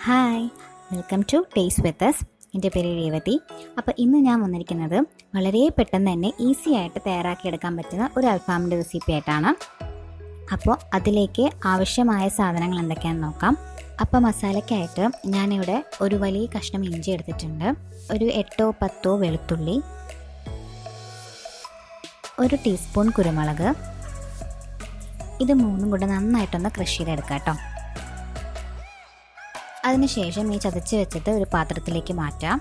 Hi, welcome to taste with us. എൻ്റെ പേര് രേവതി. അപ്പോൾ ഇന്ന് ഞാൻ വന്നിരിക്കുന്നത് വളരെ പെട്ടെന്ന് തന്നെ ഈസി ആയിട്ട് തയ്യാറാക്കിയെടുക്കാൻ പറ്റുന്ന ഒരു അൽഫാമിൻ്റെ റെസിപ്പി ആയിട്ടാണ്. അപ്പോൾ അതിലേക്ക് ആവശ്യമായ സാധനങ്ങൾ എന്തൊക്കെയാണെന്ന് നോക്കാം. അപ്പോൾ മസാലയ്ക്കായിട്ട് ഞാനിവിടെ ഒരു വലിയ കഷ്ണം ഇഞ്ചി എടുത്തിട്ടുണ്ട്, ഒരു 8-10 വെളുത്തുള്ളി, ഒരു ടീസ്പൂൺ കുരുമുളക്. ഇത് മൂന്നും കൂടെ നന്നായിട്ടൊന്ന് ക്രഷ് ചെയ്തെടുക്കാം കേട്ടോ. അതിനുശേഷം ഈ ചതച്ച് വെച്ചിട്ട് ഒരു പാത്രത്തിലേക്ക് മാറ്റാം.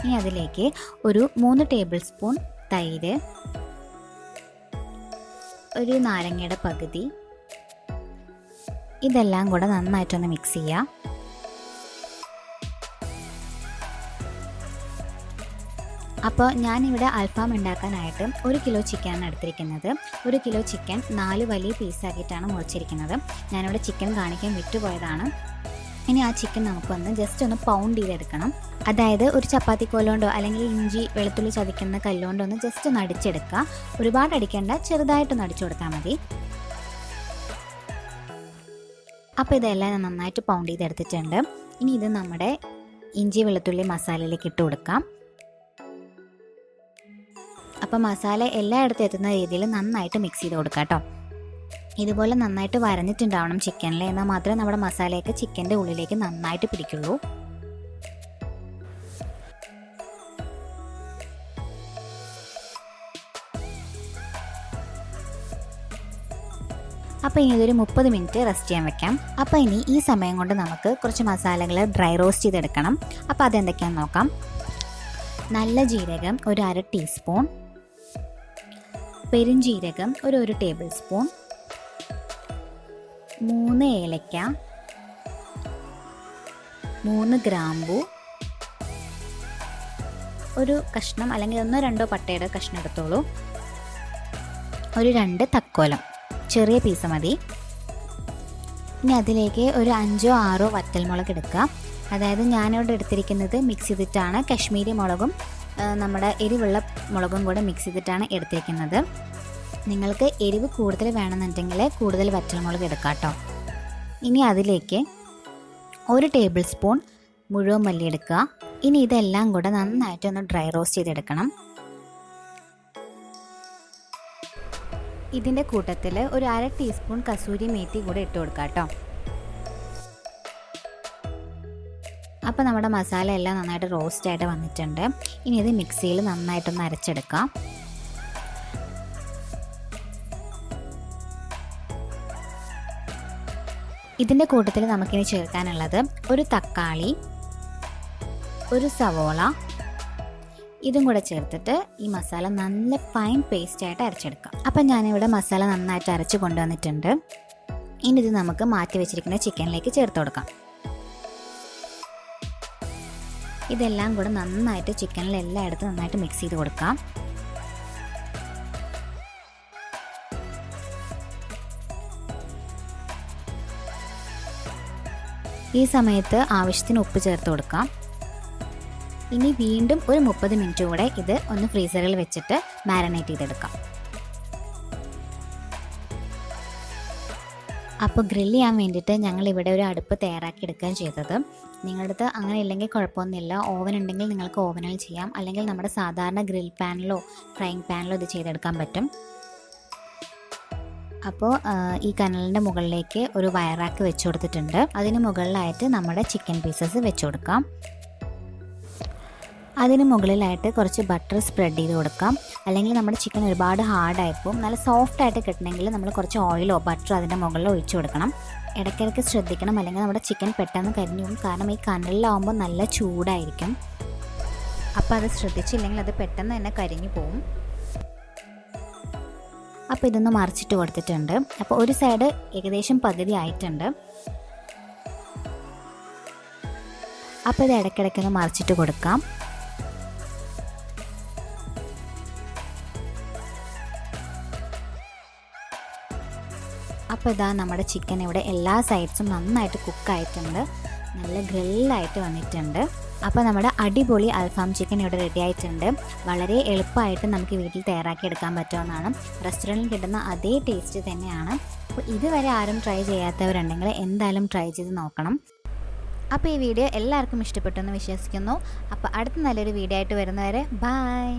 ഇനി അതിലേക്ക് ഒരു 3 ടേബിൾ സ്പൂൺ തൈര്, ഒരു നാരങ്ങയുടെ പകുതി, ഇതെല്ലാം കൂടെ നന്നായിട്ടൊന്ന് മിക്സ് ചെയ്യാം. അപ്പോൾ ഞാനിവിടെ അൽഫാം ഉണ്ടാക്കാനായിട്ട് 1 കിലോ ചിക്കനാണ് എടുത്തിരിക്കുന്നത്. 1 കിലോ ചിക്കൻ 4 വലിയ പീസാക്കിയിട്ടാണ് മുറിച്ചിരിക്കുന്നത്. ഞാനിവിടെ ചിക്കൻ കാണിക്കാൻ വിട്ടുപോയതാണ്. ഇനി ആ ചിക്കൻ നമുക്കൊന്ന് ജസ്റ്റ് ഒന്ന് പൗണ്ട് ചെയ്തെടുക്കണം. അതായത് ഒരു ചപ്പാത്തി കോലുകൊണ്ടോ അല്ലെങ്കിൽ ഇഞ്ചി വെളുത്തുള്ളി ചതയ്ക്കുന്ന കല്ലുകൊണ്ടോ ഒന്ന് ജസ്റ്റ് ഒന്ന് അടിച്ചെടുക്കുക. ഒരുപാട് അടിക്കേണ്ട, ചെറുതായിട്ടൊന്ന് അടിച്ചു കൊടുത്താൽ മതി. അപ്പോൾ ഇതെല്ലാം ഞാൻ നന്നായിട്ട് പൗണ്ട് ചെയ്തെടുത്തിട്ടുണ്ട്. ഇനി ഇത് നമ്മുടെ ഇഞ്ചി വെളുത്തുള്ളി മസാലയിലേക്ക് ഇട്ട് കൊടുക്കാം. അപ്പോൾ മസാല എല്ലായിടത്തും എത്തുന്ന രീതിയിൽ നന്നായിട്ട് മിക്സ് ചെയ്ത് കൊടുക്കാം കേട്ടോ. ഇതുപോലെ നന്നായിട്ട് വരഞ്ഞിട്ടുണ്ടാവണം ചിക്കനിൽ, എന്നാൽ മാത്രമേ നമ്മുടെ മസാലയൊക്കെ ചിക്കൻ്റെ ഉള്ളിലേക്ക് നന്നായിട്ട് പിടിക്കുള്ളൂ. അപ്പോൾ ഇനി ഇതൊരു 30 മിനിറ്റ് റെസ്റ്റ് ചെയ്യാൻ വെക്കാം. അപ്പോൾ ഇനി ഈ സമയം കൊണ്ട് നമുക്ക് കുറച്ച് മസാലകൾ ഡ്രൈ റോസ്റ്റ് ചെയ്തെടുക്കണം. അപ്പോൾ അതെന്തൊക്കെയാണെന്ന് നോക്കാം. നല്ല ജീരകം ഒരു 1/2 ടീസ്പൂൺ, പെരുംജീരകം ഒരു 1 ടേബിൾ സ്പൂൺ, 3 ഏലക്ക, 3 ഗ്രാമ്പൂ, ഒരു കഷ്ണം അല്ലെങ്കിൽ 1-2 പട്ടയുടെ കഷ്ണം എടുത്തോളൂ, ഒരു 2 തക്കോലം ചെറിയ പീസ് മതി. ഇനി അതിലേക്ക് ഒരു 5-6 വറ്റൽമുളക് എടുക്കുക. അതായത് ഞാനിവിടെ എടുത്തിരിക്കുന്നത് മിക്സ് ചെയ്തിട്ടാണ്, കശ്മീരി മുളകും നമ്മുടെ എരിവുള്ള മുളകും കൂടെ മിക്സ് ചെയ്തിട്ടാണ് എടുത്തിരിക്കുന്നത്. നിങ്ങൾക്ക് എരിവ് കൂടുതൽ വേണമെന്നുണ്ടെങ്കിൽ കൂടുതൽ വറ്റൽമുളക് എടുക്കാം കേട്ടോ. ഇനി അതിലേക്ക് 1 ടേബിൾ സ്പൂൺ മുഴുവൻ മല്ലി എടുക്കുക. ഇനി ഇതെല്ലാം കൂടെ നന്നായിട്ടൊന്ന് ഡ്രൈ റോസ്റ്റ് ചെയ്തെടുക്കണം. ഇതിൻ്റെ കൂട്ടത്തിൽ ഒരു 1/2 ടീസ്പൂൺ കസൂരി മേത്തി കൂടെ ഇട്ട് കൊടുക്കാം കേട്ടോ. അപ്പോൾ നമ്മുടെ മസാല എല്ലാം നന്നായിട്ട് റോസ്റ്റായിട്ട് വന്നിട്ടുണ്ട്. ഇനി ഇത് മിക്സിയിൽ നന്നായിട്ടൊന്ന് അരച്ചെടുക്കാം. ഇതിൻ്റെ കൂട്ടത്തിൽ നമുക്കിനി ചേർക്കാനുള്ളത് ഒരു തക്കാളി, ഒരു സവോള, ഇതും കൂടെ ചേർത്തിട്ട് ഈ മസാല നല്ല ഫൈൻ പേസ്റ്റായിട്ട് അരച്ചെടുക്കാം. അപ്പം ഞാനിവിടെ മസാല നന്നായിട്ട് അരച്ച് കൊണ്ടുവന്നിട്ടുണ്ട്. ഇനി ഇത് നമുക്ക് മാറ്റി വെച്ചിരിക്കുന്ന ചിക്കനിലേക്ക് ചേർത്ത് കൊടുക്കാം. ഇതെല്ലാം കൂടെ നന്നായിട്ട് ചിക്കനിൽ എല്ലായിടത്തും നന്നായിട്ട് മിക്സ് ചെയ്ത് കൊടുക്കാം. ഈ സമയത്ത് ആവശ്യത്തിന് ഉപ്പ് ചേർത്ത് കൊടുക്കാം. ഇനി വീണ്ടും ഒരു 30 മിനിറ്റ് കൂടെ ഇത് ഒന്ന് ഫ്രീസറിൽ വെച്ചിട്ട് മാരിനേറ്റ് ചെയ്തെടുക്കാം. അപ്പോൾ ഗ്രില്ല് ചെയ്യാൻ വേണ്ടിയിട്ട് ഞങ്ങളിവിടെ ഒരു അടുപ്പ് തയ്യാറാക്കി എടുക്കുകയും ചെയ്തത്. നിങ്ങളുടെ അടുത്ത് അങ്ങനെ ഇല്ലെങ്കിൽ കുഴപ്പമൊന്നുമില്ല, ഓവൻ ഉണ്ടെങ്കിൽ നിങ്ങൾക്ക് ഓവനിൽ ചെയ്യാം, അല്ലെങ്കിൽ നമ്മുടെ സാധാരണ ഗ്രിൽ പാനിലോ ഫ്രൈങ് പാനിലോ ഇത് ചെയ്തെടുക്കാൻ പറ്റും. അപ്പോൾ ഈ കനലിൻ്റെ മുകളിലേക്ക് ഒരു വയറാക്ക് വെച്ച് കൊടുത്തിട്ടുണ്ട്. അതിന് മുകളിലായിട്ട് നമ്മുടെ ചിക്കൻ പീസസ് വെച്ച് കൊടുക്കാം. അതിന് മുകളിലായിട്ട് കുറച്ച് ബട്ടർ സ്പ്രെഡ് ചെയ്ത് കൊടുക്കാം. അല്ലെങ്കിൽ നമ്മുടെ ചിക്കൻ ഒരുപാട് ഹാർഡായിപ്പോൾ നല്ല സോഫ്റ്റായിട്ട് കിട്ടണമെങ്കിൽ നമ്മൾ കുറച്ച് ഓയിലോ ബട്ടറോ അതിൻ്റെ മുകളിൽ ഒഴിച്ചു കൊടുക്കണം. ഇടയ്ക്കിടയ്ക്ക് ശ്രദ്ധിക്കണം, അല്ലെങ്കിൽ നമ്മുടെ ചിക്കൻ പെട്ടെന്ന് കരിഞ്ഞു പോകും. കാരണം ഈ കനലിലാവുമ്പോൾ നല്ല ചൂടായിരിക്കും. അപ്പോൾ അത് ശ്രദ്ധിച്ചില്ലെങ്കിൽ അത് പെട്ടെന്ന് തന്നെ കരിഞ്ഞു പോകും. അപ്പോൾ ഇതൊന്ന് മറിച്ചിട്ട് കൊടുത്തിട്ടുണ്ട്. അപ്പോൾ ഒരു സൈഡ് ഏകദേശം പകുതി ആയിട്ടുണ്ട്. അപ്പോൾ ഇത് ഇടയ്ക്കിടയ്ക്കൊന്ന് മറിച്ചിട്ട് കൊടുക്കാം. അപ്പോൾ ഇതാ നമ്മുടെ ചിക്കൻ ഇവിടെ എല്ലാ സൈഡ്സും നന്നായിട്ട് കുക്കായിട്ടുണ്ട്, നല്ല ഗ്രില്ലായിട്ട് വന്നിട്ടുണ്ട്. അപ്പോൾ നമ്മുടെ അടിപൊളി അൽഫാം ചിക്കൻ ഇവിടെ റെഡി ആയിട്ടുണ്ട്. വളരെ എളുപ്പമായിട്ട് നമുക്ക് വീട്ടിൽ തയ്യാറാക്കി എടുക്കാൻ പറ്റുമെന്നാണ്. റെസ്റ്റോറൻറ്റിൽ കിട്ടുന്ന അതേ ടേസ്റ്റ് തന്നെയാണ്. അപ്പോൾ ഇതുവരെ ആരും ട്രൈ ചെയ്യാത്തവരുണ്ടെങ്കിൽ എന്തായാലും ട്രൈ ചെയ്ത് നോക്കണം. അപ്പോൾ ഈ വീഡിയോ എല്ലാവർക്കും ഇഷ്ടപ്പെട്ടെന്ന് വിശ്വസിക്കുന്നു. അപ്പോൾ അടുത്ത നല്ലൊരു വീഡിയോ ആയിട്ട് വരുന്നവരെ ബൈ.